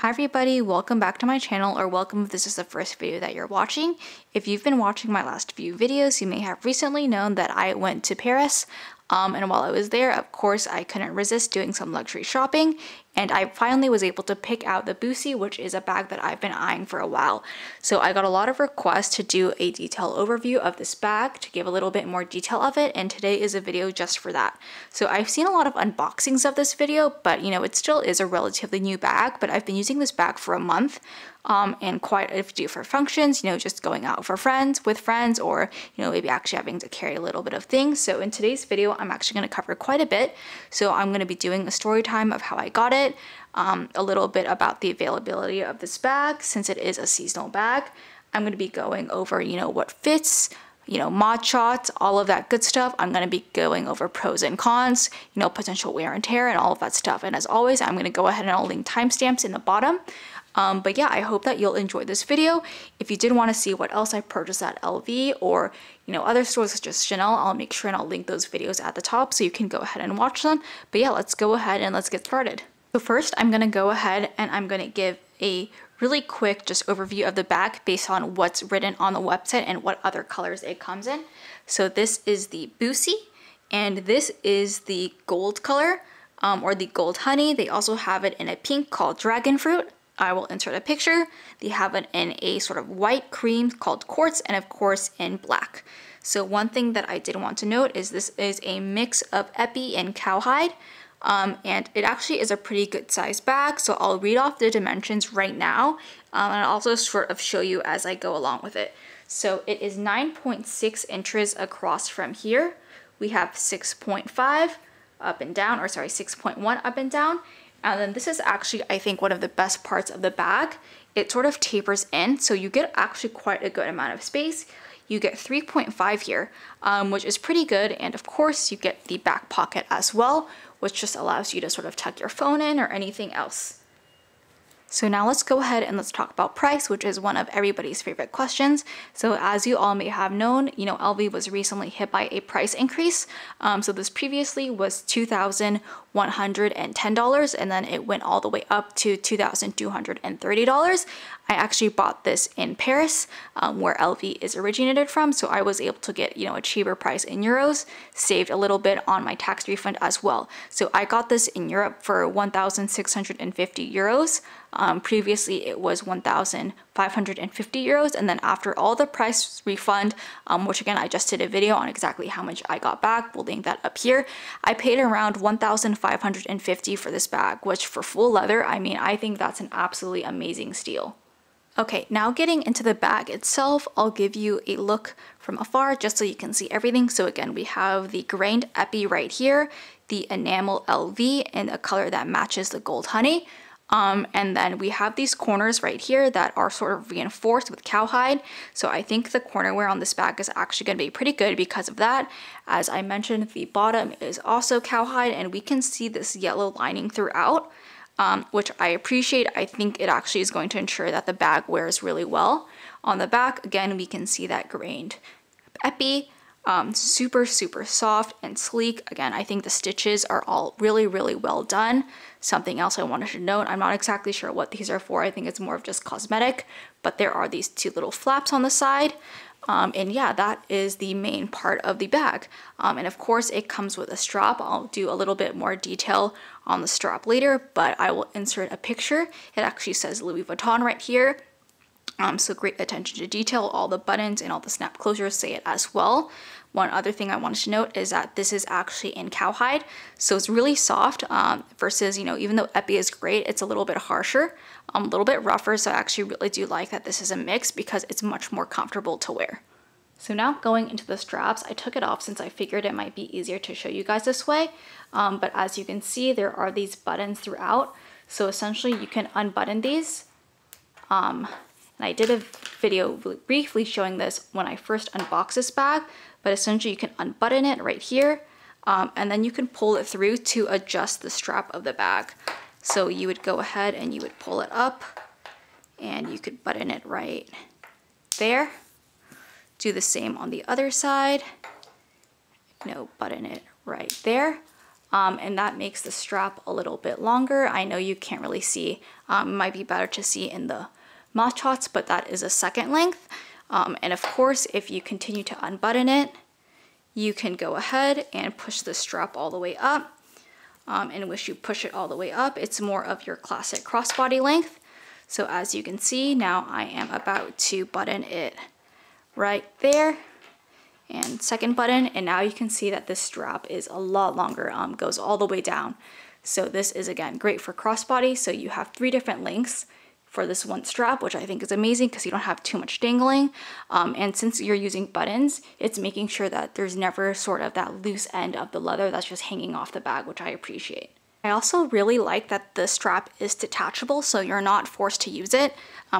Hi everybody, welcome back to my channel, or welcome if this is the first video that you're watching. If you've been watching my last few videos, you may have recently known that I went to Paris. And while I was there, of course, I couldn't resist doing some luxury shopping, and I finally was able to pick out the Buci, which is a bag that I've been eyeing for a while. So I got a lot of requests to do a detailed overview of this bag, to give a little bit more detail of it, and today is a video just for that. So I've seen a lot of unboxings of this video, but you know, it still is a relatively new bag, but I've been using this bag for a month. And quite a few different functions, you know, just going out for friends, with friends, or, you know, maybe actually having to carry a little bit of things. So in today's video, I'm actually going to cover quite a bit. So I'm going to be doing a story time of how I got it, a little bit about the availability of this bag, since it is a seasonal bag. I'm going to be going over, you know, what fits, you know, mod shots, all of that good stuff. I'm going to be going over pros and cons, you know, potential wear and tear and all of that stuff. And as always, I'm going to go ahead and I'll link timestamps in the bottom. But yeah, I hope that you'll enjoy this video. If you did want to see what else I purchased at LV or, you know, other stores such as Chanel, I'll make sure and I'll link those videos at the top so you can go ahead and watch them. But yeah, let's go ahead and let's get started. So first, I'm going to go ahead and I'm going to give a really quick just overview of the bag based on what's written on the website and what other colors it comes in. So this is the Buci, and this is the gold color, or the gold honey. They also have it in a pink called dragon fruit. I will insert a picture. They have it in a sort of white cream called quartz, and of course in black. So one thing that I did want to note is this is a mix of epi and cowhide, and it actually is a pretty good size bag. So I'll read off the dimensions right now, and I'll also sort of show you as I go along with it. So it is 9.6 inches across from here. We have 6.5 up and down, or sorry, 6.1 up and down. And then this is actually, I think, one of the best parts of the bag. It sort of tapers in, so you get actually quite a good amount of space. You get 3.5 here, which is pretty good. And of course, you get the back pocket as well, which just allows you to sort of tuck your phone in or anything else. So now let's go ahead and let's talk about price, which is one of everybody's favorite questions. So as you all may have known, you know, LV was recently hit by a price increase. So this previously was $2,110, and then it went all the way up to $2,230. I actually bought this in Paris, where LV is originated from, so I was able to get, you know, a cheaper price in euros, saved a little bit on my tax refund as well. So I got this in Europe for 1,650 euros. Previously it was 1,550 euros, and then after all the price refund, which again I just did a video on exactly how much I got back, we'll link that up here, I paid around 1,550 for this bag, which for full leather, I mean, I think that's an absolutely amazing steal. Okay, now getting into the bag itself, I'll give you a look from afar just so you can see everything. So again, we have the grained epi right here, the enamel LV in a color that matches the gold honey. And then we have these corners right here that are sort of reinforced with cowhide. So I think the corner wear on this bag is actually going to be pretty good because of that. As I mentioned, the bottom is also cowhide, and we can see this yellow lining throughout. Which I appreciate. I think it actually is going to ensure that the bag wears really well. On the back, again, we can see that grained epi, super soft and sleek. Again, I think the stitches are all really well done. Something else I wanted to note, I'm not exactly sure what these are for. I think it's more of just cosmetic, but there are these two little flaps on the side. And yeah, that is the main part of the bag. And of course it comes with a strap. I'll do a little bit more detail on the strap later, but I will insert a picture. It actually says Louis Vuitton right here. So great attention to detail. All the buttons and all the snap closures say it as well. One other thing I wanted to note is that this is actually in cowhide, so it's really soft, versus, you know, even though epi is great, it's a little bit harsher, a little bit rougher. So I actually really do like that this is a mix because it's much more comfortable to wear. So now going into the straps, I took it off since I figured it might be easier to show you guys this way. But as you can see, there are these buttons throughout. So essentially you can unbutton these. And I did a video briefly showing this when I first unboxed this bag, but essentially you can unbutton it right here, and then you can pull it through to adjust the strap of the bag. So you would go ahead and you would pull it up, and you could button it right there. Do the same on the other side, you know, button it right there. and that makes the strap a little bit longer. I know you can't really see, it might be better to see in the mod shots, but that is a second length. And of course, if you continue to unbutton it, you can go ahead and push the strap all the way up. And once you push it all the way up, it's more of your classic crossbody length. So as you can see, now I am about to button it right there. And second button, and now you can see that this strap is a lot longer, goes all the way down. So this is, again, great for crossbody. So you have 3 different lengths for this one strap, which I think is amazing because you don't have too much dangling. And since you're using buttons, it's making sure that there's never sort of that loose end of the leather that's just hanging off the bag, which I appreciate. I also really like that the strap is detachable, so you're not forced to use it.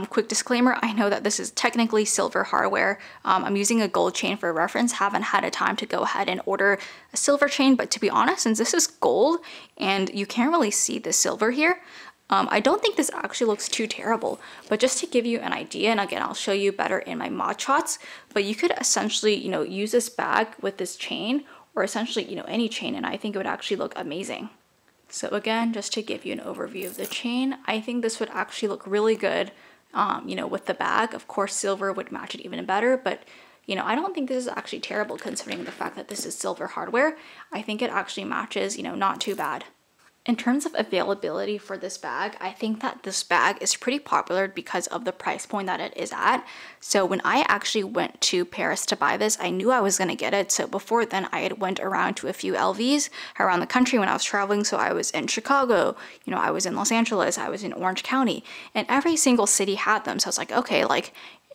Quick disclaimer, I know that this is technically silver hardware. I'm using a gold chain for reference, haven't had a time to go ahead and order a silver chain, but to be honest, since this is gold and you can't really see the silver here, I don't think this actually looks too terrible, but just to give you an idea, and again, I'll show you better in my mod shots, but you could essentially, use this bag with this chain, or essentially, any chain, and I think it would actually look amazing. So again, just to give you an overview of the chain, I think this would actually look really good, with the bag. Of course, silver would match it even better, but I don't think this is actually terrible considering the fact that this is silver hardware. I think it actually matches, not too bad. In terms of availability for this bag, I think that this bag is pretty popular because of the price point that it is at. So when I actually went to Paris to buy this, I knew I was going to get it. So before then, I had went around to a few LVs around the country when I was traveling. So I was in Chicago, I was in Los Angeles, I was in Orange County, and every single city had them. So I was like, okay,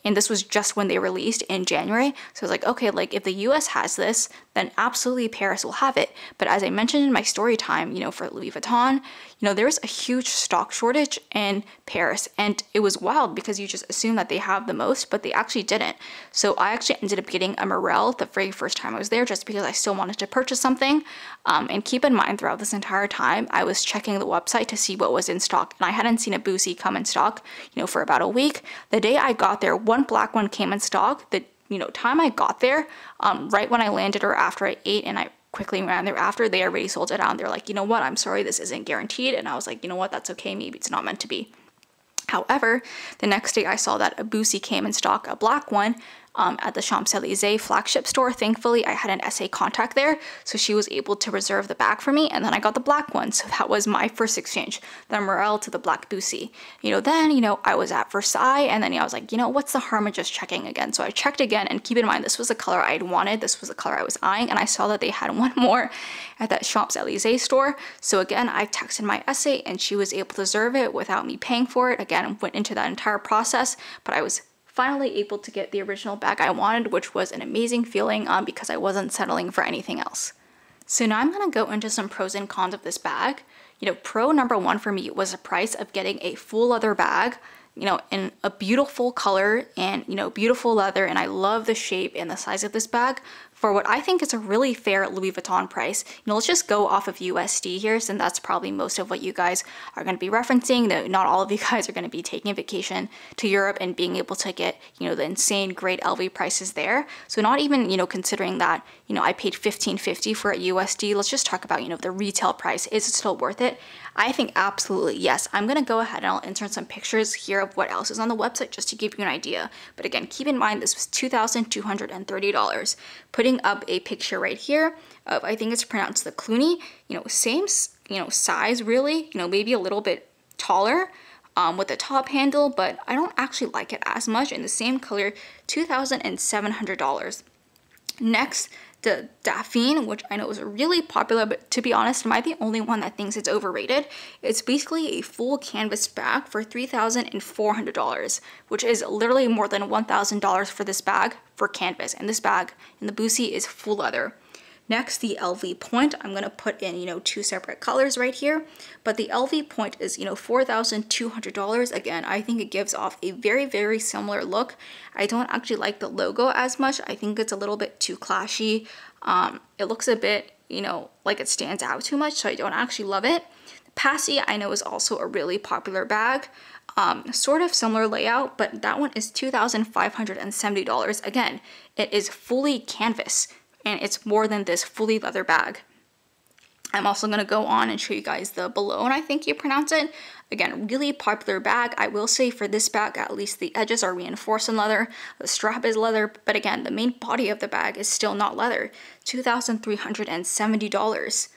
and this was just when they released in January. So I was like, okay, if the US has this, then absolutely Paris will have it. But as I mentioned in my story time, for Louis Vuitton, there was a huge stock shortage in Paris. And it was wild because you just assume that they have the most, but they actually didn't. So I actually ended up getting a Morel the very first time I was there just because I still wanted to purchase something. And keep in mind, throughout this entire time, I was checking the website to see what was in stock. And I hadn't seen a Buci come in stock, for about a week. The day I got there, one black one came in stock. The time I got there, right when I landed or after I ate, and I quickly ran there after, they already sold it out. They're like, you know what, I'm sorry, this isn't guaranteed. And I was like, you know what, that's okay, maybe it's not meant to be. However, the next day I saw that a Buci came in stock, a black one, at the Champs-Élysées flagship store. Thankfully, I had an SA contact there, so she was able to reserve the bag for me, and then I got the black one. So that was my first exchange, the Morel to the black Buci. Then, I was at Versailles, and then I was like, what's the harm in just checking again? So I checked again, and keep in mind, this was the color I had wanted, this was the color I was eyeing, and I saw that they had one more at that Champs-Élysées store. So again, I texted my SA, and she was able to reserve it without me paying for it. Again, went into that entire process, but I was finally able to get the original bag I wanted, which was an amazing feeling because I wasn't settling for anything else. So now I'm going to go into some pros and cons of this bag. Pro number one for me was the price of getting a full leather bag, in a beautiful color and, beautiful leather, and I love the shape and the size of this bag for what I think is a really fair Louis Vuitton price. Let's just go off of USD here, since that's probably most of what you guys are going to be referencing. Not all of you guys are going to be taking a vacation to Europe and being able to get, the insane great LV prices there. So not even, considering that, I paid $15.50 for a USD. Let's just talk about, the retail price. Is it still worth it? I think absolutely yes. I'm going to go ahead and I'll insert some pictures here of what else is on the website just to give you an idea. But again, keep in mind this was $2,230. Putting up a picture right here of, I think it's pronounced the Cluny, same, size really, maybe a little bit taller with the top handle, but I don't actually like it as much. In the same color, $2,700. Next, the Dauphine, which I know is really popular, but to be honest, am I the only one that thinks it's overrated? It's basically a full canvas bag for $3,400, which is literally more than $1,000 for this bag for canvas. And this bag in the Buci is full leather. Next, the LV Point. I'm going to put in, two separate colors right here, but the LV Point is, $4,200. Again, I think it gives off a very, very similar look. I don't actually like the logo as much. I think it's a little bit too clashy. It looks a bit, like it stands out too much, so I don't actually love it. Passy, I know, is also a really popular bag. Sort of similar layout, but that one is $2,570. Again, it is fully canvas, and it's more than this fully leather bag. I'm also going to go on and show you guys the Boulogne, I think you pronounce it. Again, really popular bag. I will say for this bag, at least the edges are reinforced in leather. The strap is leather, but again, the main body of the bag is still not leather. $2,370.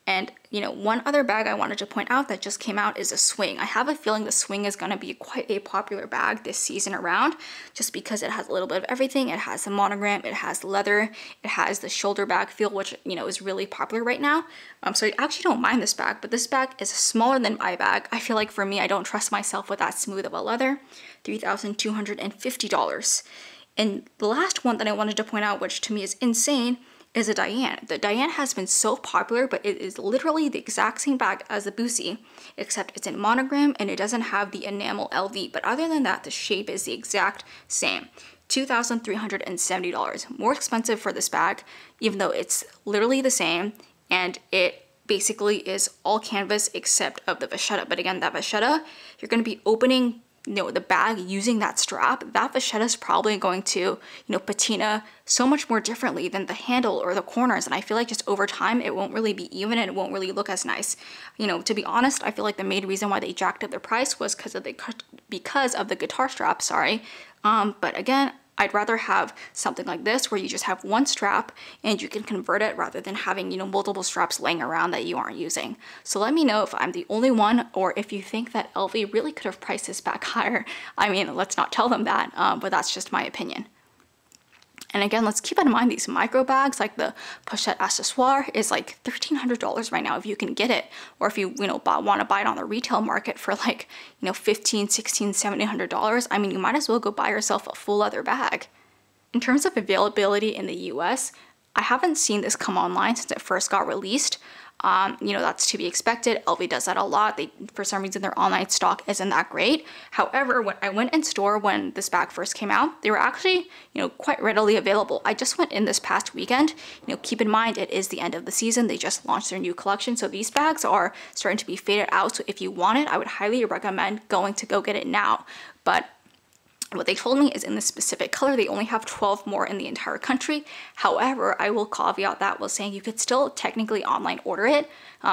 And, you know, one other bag I wanted to point out that just came out is a swing. I have a feeling the swing is going to be quite a popular bag this season around, just because it has a little bit of everything. It has the monogram, it has leather, it has the shoulder bag feel, which, you know, is really popular right now. So I actually don't mind this bag, but this bag is smaller than my bag. I feel like for me, I don't trust myself with that smooth of a leather. $3,250. And the last one that I wanted to point out, which to me is insane, is a Diane. The Diane has been so popular, but it is literally the exact same bag as the Buci, except it's in monogram and it doesn't have the enamel LV. But other than that, the shape is the exact same. $2,370. More expensive for this bag, even though it's literally the same, and it basically is all canvas except of the vachetta. But again, that vachetta, you're going to be opening, you know, the bag using that strap. That vachetta is probably going to, you know, patina so much more differently than the handle or the corners, and I feel like just over time it won't really be even and it won't really look as nice. You know, to be honest, I feel like the main reason why they jacked up their price was because of the guitar strap, sorry. But again, I'd rather have something like this where you just have one strap and you can convert it rather than having, you know, multiple straps laying around that you aren't using. So let me know if I'm the only one, or if you think that LV really could have priced this back higher. I mean, let's not tell them that, but that's just my opinion. And again, let's keep in mind these micro bags, like the Pochette accessoire is like $1,300 right now if you can get it. Or if you, you know, want to buy it on the retail market for like, you know, $1,500, $1,600, $1,700. I mean, you might as well go buy yourself a full leather bag. In terms of availability in the US, I haven't seen this come online since it first got released. You know, that's to be expected. LV does that a lot. For some reason, their online stock isn't that great. However, when I went in store when this bag first came out, they were actually, you know, quite readily available. I just went in this past weekend. You know, keep in mind, it is the end of the season. They just launched their new collection. So these bags are starting to be faded out. So if you want it, I would highly recommend going to go get it now. But what they told me is in this specific color, they only have 12 more in the entire country. However, I will caveat that with saying you could still technically online order it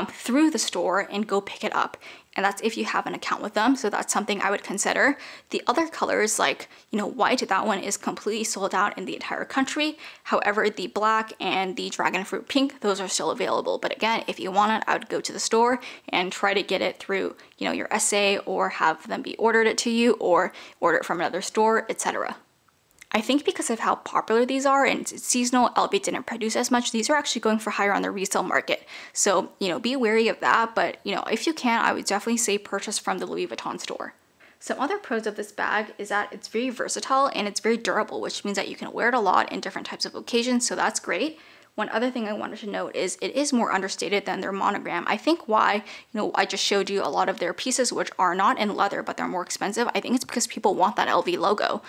through the store and go pick it up. And that's if you have an account with them. So that's something I would consider. The other colors, like, you know, white, that one is completely sold out in the entire country. However, the black and the dragon fruit pink, those are still available. But again, if you want it, I would go to the store and try to get it through, you know, your SA, or have them be ordered it to you, or order it from another store, etc. I think because of how popular these are and it's seasonal, LV didn't produce as much, these are actually going for higher on the resale market. So, you know, be wary of that, but, you know, if you can, I would definitely say purchase from the Louis Vuitton store. Some other pros of this bag is that it's very versatile and it's very durable, which means that you can wear it a lot in different types of occasions, so that's great. One other thing I wanted to note is it is more understated than their monogram. I think why, you know, I just showed you a lot of their pieces which are not in leather, but they're more expensive. I think it's because people want that LV logo.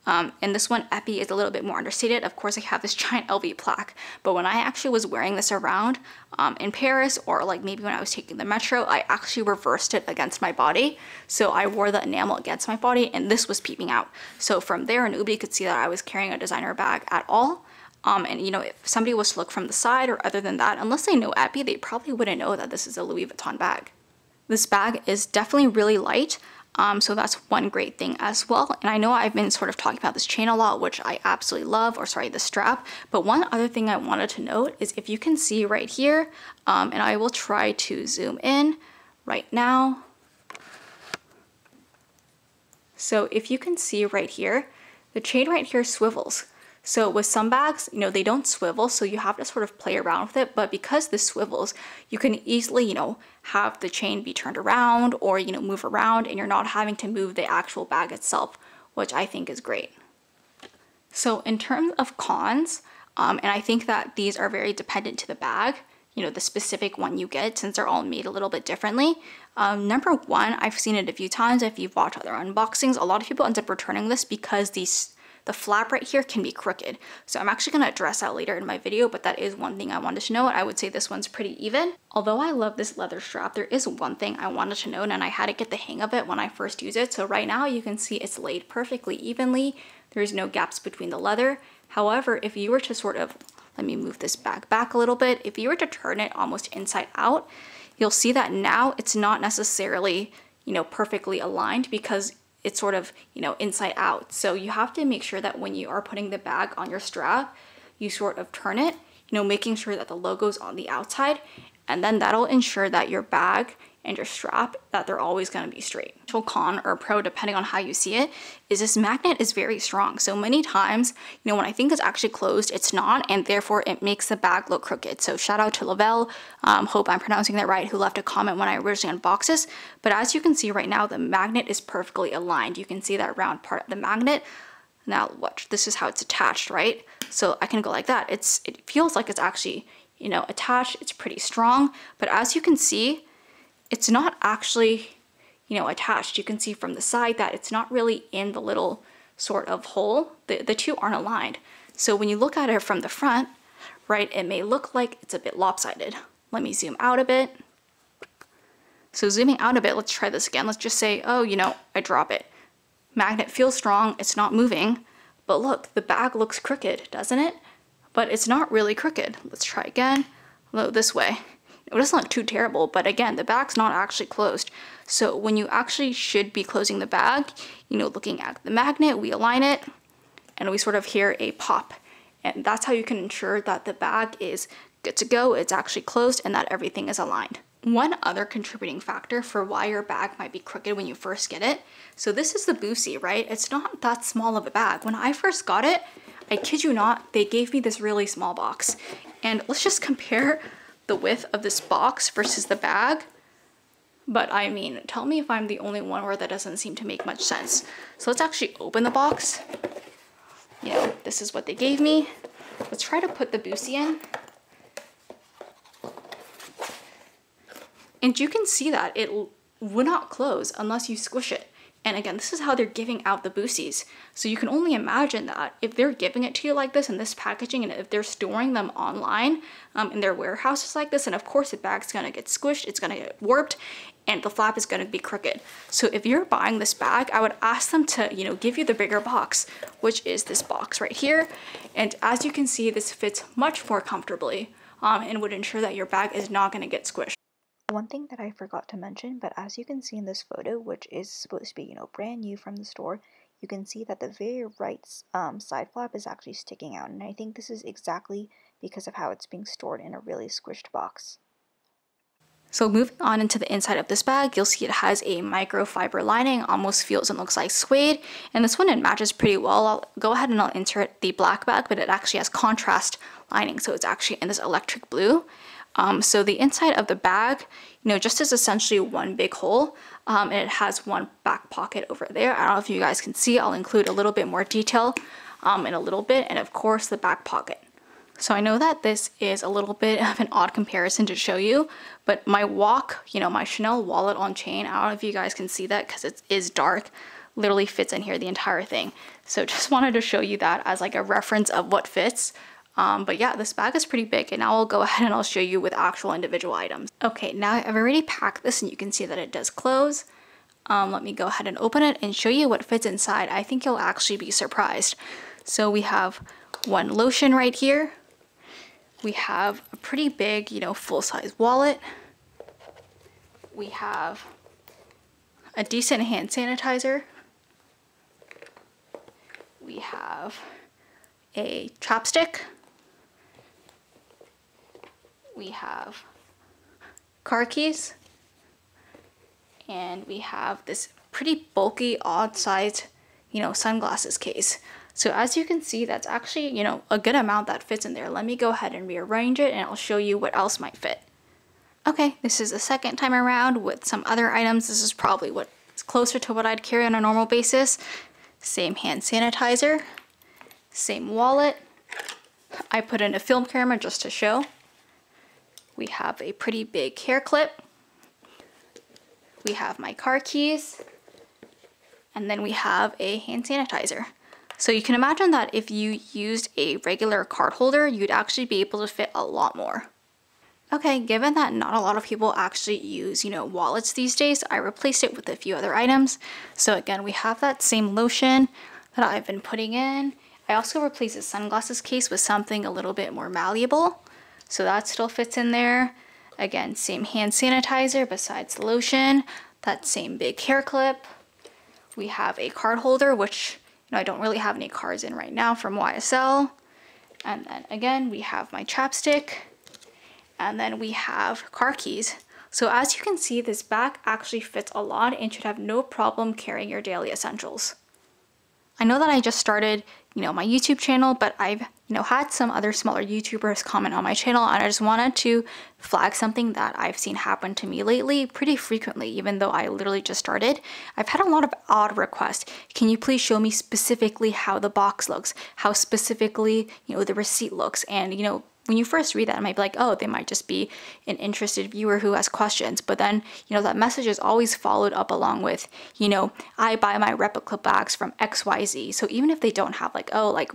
And this one, Epi, is a little bit more understated. Of course, I have this giant LV plaque, but when I actually was wearing this around in Paris, or like maybe when I was taking the metro, I actually reversed it against my body. So I wore the enamel against my body and this was peeping out. So from there, nobody could see that I was carrying a designer bag at all. And you know, if somebody was to look from the side or other than that, unless they know Epi, they probably wouldn't know that this is a Louis Vuitton bag. This bag is definitely really light, so that's one great thing as well. And I know I've been sort of talking about this chain a lot, which I absolutely love, or sorry, the strap. But one other thing I wanted to note is if you can see right here, and I will try to zoom in right now. So if you can see right here, the chain right here swivels. So with some bags, you know, they don't swivel, so you have to sort of play around with it. But because this swivels, you can easily, you know, have the chain be turned around or, you know, move around, and you're not having to move the actual bag itself, which I think is great. So in terms of cons, and I think that these are very dependent to the bag, you know, the specific one you get, since they're all made a little bit differently. Number one, I've seen it a few times. If you've watched other unboxings, a lot of people end up returning this because the flap right here can be crooked. So I'm actually going to address that later in my video, but that is one thing I wanted to note. I would say this one's pretty even. Although I love this leather strap, there is one thing I wanted to note, and I had to get the hang of it when I first used it. So right now you can see it's laid perfectly evenly. There's no gaps between the leather. However, if you were to sort of Let me move this bag back a little bit. If you were to turn it almost inside out, you'll see that now it's not necessarily, you know, perfectly aligned because it's sort of, you know, inside out. So you have to make sure that when you are putting the bag on your strap, you sort of turn it, you know, making sure that the logo's on the outside, and then that'll ensure that your bag and your strap, that they're always going to be straight. Con or pro, depending on how you see it, is this magnet is very strong. So many times, you know, when I think it's actually closed, it's not, and therefore it makes the bag look crooked. So shout out to Lavelle, hope I'm pronouncing that right, who left a comment when I originally unboxed this. But as you can see right now, the magnet is perfectly aligned. You can see that round part of the magnet. Now watch, this is how it's attached, right? So I can go like that. It feels like it's actually, you know, attached. It's pretty strong, but as you can see, it's not actually, you know, attached. You can see from the side that it's not really in the little sort of hole. The two aren't aligned. So when you look at it from the front, right, it may look like it's a bit lopsided. Let me zoom out a bit. So zooming out a bit, let's try this again. Let's just say, oh, you know, I drop it. Magnet feels strong, it's not moving, but look, the bag looks crooked, doesn't it? But it's not really crooked. Let's try again. Look this way. It doesn't look too terrible, but again, the bag's not actually closed. So when you actually should be closing the bag, you know, looking at the magnet, we align it, and we sort of hear a pop. And that's how you can ensure that the bag is good to go, it's actually closed, and that everything is aligned. One other contributing factor for why your bag might be crooked when you first get it, so this is the Buci, right? It's not that small of a bag. When I first got it, I kid you not, they gave me this really small box. And let's just compare the width of this box versus the bag. But I mean, tell me if I'm the only one where that doesn't seem to make much sense. So let's actually open the box. You know, this is what they gave me. Let's try to put the Buci in. And you can see that it would not close unless you squish it. And again, this is how they're giving out the Bucis. So you can only imagine that if they're giving it to you like this in this packaging, and if they're storing them online in their warehouses like this, and of course the bag's gonna get squished, it's gonna get warped, and the flap is gonna be crooked. So if you're buying this bag, I would ask them to, you know, give you the bigger box, which is this box right here. And as you can see, this fits much more comfortably and would ensure that your bag is not gonna get squished. One thing that I forgot to mention, but as you can see in this photo, which is supposed to be, you know, brand new from the store, you can see that the very right side flap is actually sticking out, and I think this is exactly because of how it's being stored in a really squished box. So moving on into the inside of this bag, you'll see it has a microfiber lining, almost feels and looks like suede, and this one it matches pretty well. I'll go ahead and I'll insert the black bag, but it actually has contrast lining, so it's actually in this electric blue. So the inside of the bag, you know, just is essentially one big hole, and it has one back pocket over there. I don't know if you guys can see, I'll include a little bit more detail in a little bit, and of course the back pocket. So I know that this is a little bit of an odd comparison to show you, but my WOC, you know, my Chanel wallet on chain, I don't know if you guys can see that because it is dark, literally fits in here the entire thing. So just wanted to show you that as like a reference of what fits. But yeah, this bag is pretty big, and now I'll go ahead and I'll show you with actual individual items. Okay, now I've already packed this and you can see that it does close. Let me go ahead and open it and show you what fits inside. I think you'll actually be surprised. So we have one lotion right here. We have a pretty big, you know, full-size wallet. We have a decent hand sanitizer. We have a chapstick. We have car keys, and we have this pretty bulky, odd-sized, you know, sunglasses case. So as you can see, that's actually, you know, a good amount that fits in there. Let me go ahead and rearrange it, and I'll show you what else might fit. Okay, this is the second time around with some other items. This is probably what's closer to what I'd carry on a normal basis. Same hand sanitizer, same wallet. I put in a film camera just to show. We have a pretty big hair clip. We have my car keys. And then we have a hand sanitizer. So you can imagine that if you used a regular card holder, you'd actually be able to fit a lot more. Okay, given that not a lot of people actually use, you know, wallets these days, I replaced it with a few other items. So again, we have that same lotion that I've been putting in. I also replaced the sunglasses case with something a little bit more malleable, so that still fits in there. Again, same hand sanitizer besides the lotion, that same big hair clip. We have a card holder, which I don't really have any cards in right now, from YSL. And then again, we have my chapstick, and then we have car keys. So as you can see, this bag actually fits a lot and should have no problem carrying your daily essentials. I know that I just started, my YouTube channel, but I've, had some other smaller YouTubers comment on my channel, and I just wanted to flag something that I've seen happen to me lately pretty frequently, even though I literally just started. I've had a lot of odd requests. Can you please show me specifically how the box looks, how specifically, the receipt looks, and, when you first read that, I might be like, oh, they might just be an interested viewer who has questions. But then, that message is always followed up along with, I buy my replica bags from XYZ. So even if they don't have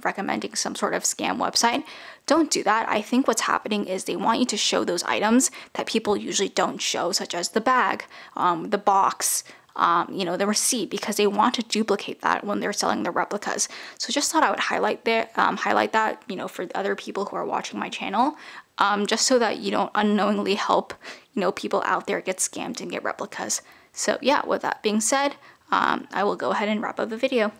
recommending some sort of scam website, don't do that. I think what's happening is they want you to show those items that people usually don't show, such as the bag, the box, the receipt, because they want to duplicate that when they're selling the replicas. So just thought I would highlight that, for other people who are watching my channel, just so that you don't unknowingly help, people out there get scammed and get replicas. So yeah, with that being said, I will go ahead and wrap up the video.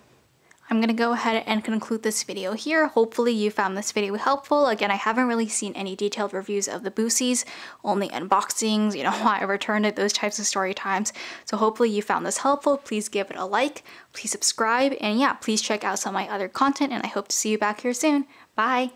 I'm going to go ahead and conclude this video here. Hopefully you found this video helpful. Again, I haven't really seen any detailed reviews of the Bucis, only unboxings, why I returned it, those types of story times. So hopefully you found this helpful. Please give it a like, please subscribe, and yeah, please check out some of my other content, and I hope to see you back here soon. Bye!